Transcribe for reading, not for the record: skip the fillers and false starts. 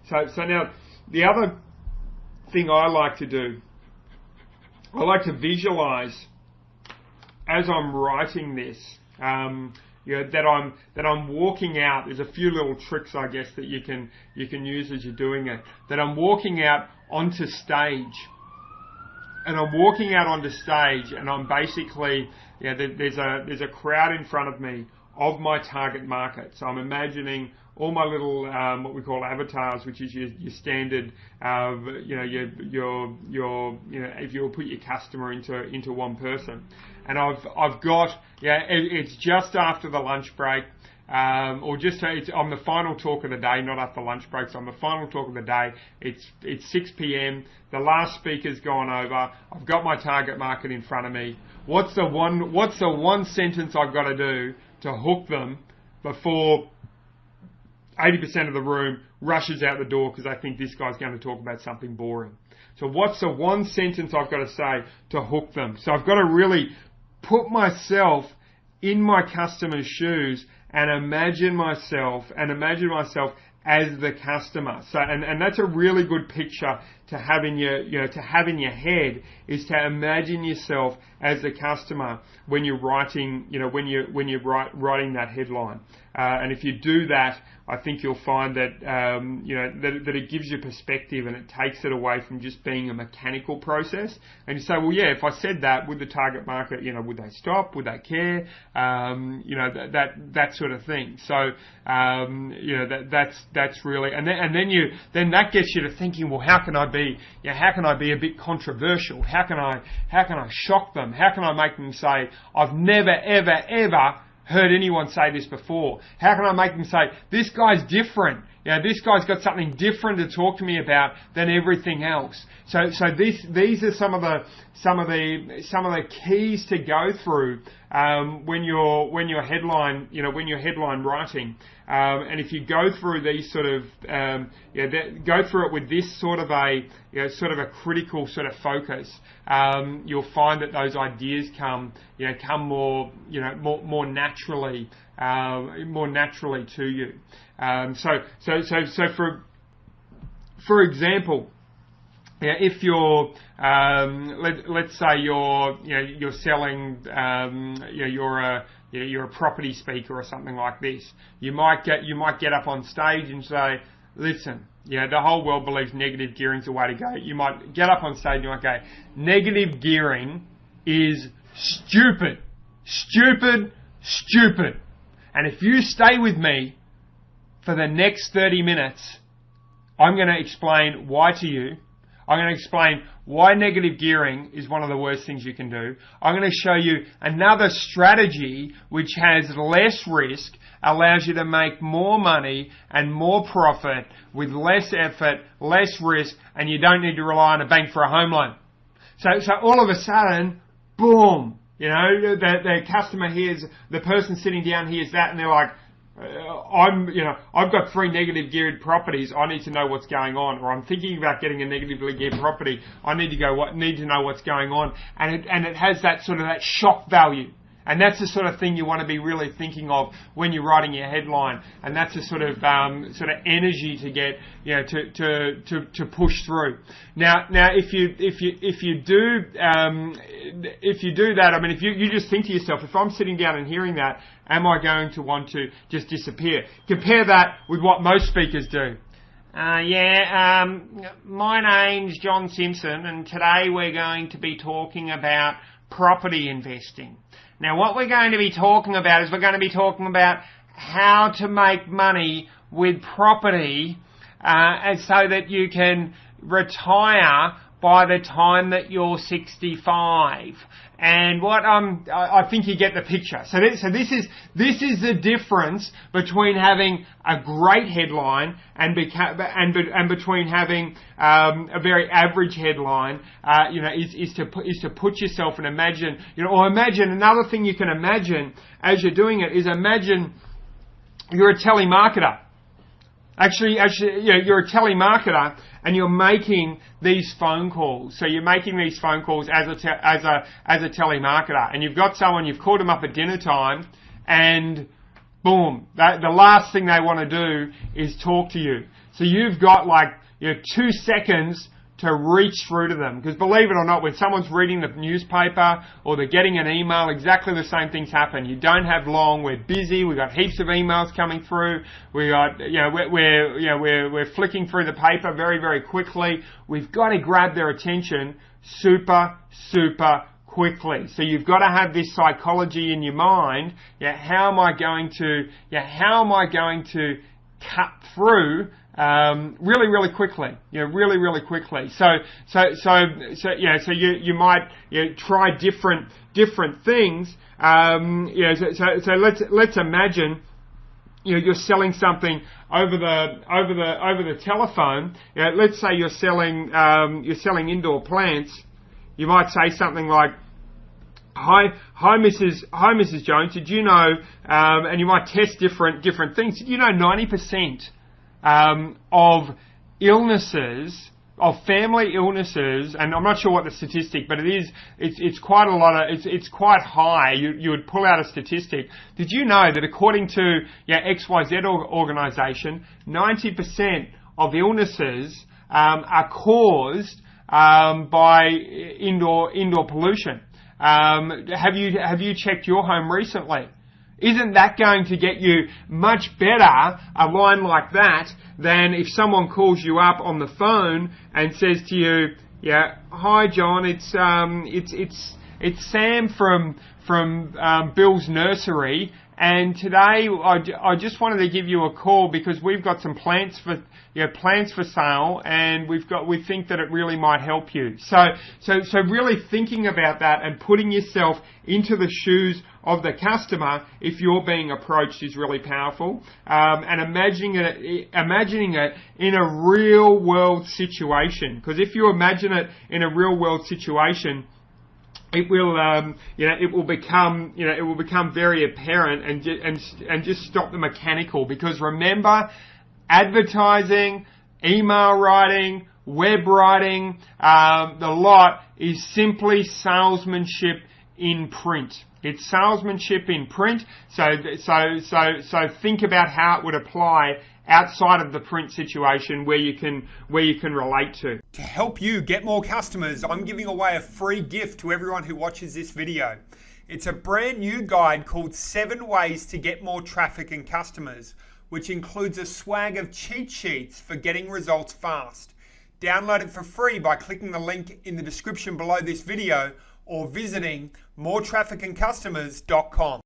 So now, the other thing I like to do, I like to visualize as I'm writing this, that I'm walking out. There's a few little tricks, I guess, that you can use as you're doing it. That I'm walking out onto stage, and I'm walking out onto stage, and I'm basically, there's a crowd in front of me of my target market. So I'm imagining all my little what we call avatars, which is your standard, if you will put your customer into one person. And I've got, it's just after the lunch break, it's on the final talk of the day, not after lunch break. So on the final talk of the day, it's 6 p.m. The last speaker's gone over. I've got my target market in front of me. What's the one sentence I've got to do to hook them before 80% of the room rushes out the door because I think this guy's going to talk about something boring? So what's the one sentence I've got to say to hook them? So I've got to really put myself in my customer's shoes and imagine myself as the customer. So, and that's a really good picture to have in your head, is to imagine yourself as the customer when you're writing, writing that headline. And if you do that, I think you'll find that, that it gives you perspective, and it takes it away from just being a mechanical process. And you say, well, yeah, if I said that, would the target market, would they stop? Would they care? That sort of thing. So, that's really, and then that gets you to thinking, well, how can I be a bit controversial? How can I shock them? How can I make them say, I've never, ever, ever heard anyone say this before? How can I make them say, this guy's different? This guy's got something different to talk to me about than everything else. So these are some of the keys to go through when you're headline writing. And if you go through these sort of go through it with this sort of a critical sort of focus, you'll find that those ideas come more naturally to you. So for example, if you're let's say you're selling you're a property speaker or something like this, you might get up on stage and say, listen, the whole world believes negative gearing's the way to go. You might get up on stage and you might go, negative gearing is stupid. And if you stay with me for the next 30 minutes, I'm going to explain why to you. I'm going to explain why negative gearing is one of the worst things you can do. I'm going to show you another strategy which has less risk, allows you to make more money and more profit with less effort, less risk, and you don't need to rely on a bank for a home loan. So all of a sudden, boom, the customer hears, the person sitting down hears that, and they're like, I've got 3 negative geared properties. I need to know what's going on, or I'm thinking about getting a negatively geared property. I need to know what's going on, and it has that shock value. And that's the sort of thing you want to be really thinking of when you're writing your headline. And that's the sort of energy to get, to push through. Now, if you do that, I mean, if you just think to yourself, if I'm sitting down and hearing that, am I going to want to just disappear? Compare that with what most speakers do. My name's John Simpson, and today we're going to be talking about property investing. Now, what we're going to be talking about is how to make money with property so that you can retire by the time that you're 65. And I think you get the picture. So this is the difference between having a great headline and between having a very average headline. Is to put yourself and imagine. Or imagine another thing you can imagine as you're doing it is imagine you're a telemarketer. Actually, you're a telemarketer and you're making these phone calls. So you're making these phone calls as a telemarketer, and you've got someone, you've called them up at dinner time, and boom, the last thing they want to do is talk to you. So you've got 2 seconds to reach through to them. Because believe it or not, when someone's reading the newspaper or they're getting an email, exactly the same things happen. You don't have long. We're busy. We've got heaps of emails coming through. We're flicking through the paper very, very quickly. We've got to grab their attention super, super quickly. So you've got to have this psychology in your mind. How am I going to cut through really, really quickly? Really, really quickly. So you might try different things. So let's imagine you're selling something over the telephone. Let's say you're selling indoor plants. You might say something like, Hi, Mrs. Jones. Did you know? And you might test different things. Did you know 90% of illnesses, of family illnesses, and I'm not sure what the statistic, but it's quite a lot of, it's quite high. You would pull out a statistic. Did you know that according to XYZ organisation, 90% of illnesses are caused by indoor pollution? Have you checked your home recently? Isn't that going to get you much better, a line like that, than if someone calls you up on the phone and says to you, hi John, it's Sam from Bill's nursery, and today I just wanted to give you a call because we've got some plants for sale, and we think that it really might help you. So really thinking about that and putting yourself into the shoes of the customer if you're being approached is really powerful. And imagining it in a real world situation, because if you imagine it in a real world situation, it will become very apparent and just stop the mechanical. Because remember, advertising, email writing, web writing, the lot is simply salesmanship in print. It's salesmanship in print. So think about how it would apply outside of the print situation where you can relate to. To help you get more customers, I'm giving away a free gift to everyone who watches this video. It's a brand new guide called 7 Ways to Get More Traffic and Customers, which includes a swag of cheat sheets for getting results fast. Download it for free by clicking the link in the description below this video or visiting moretrafficandcustomers.com.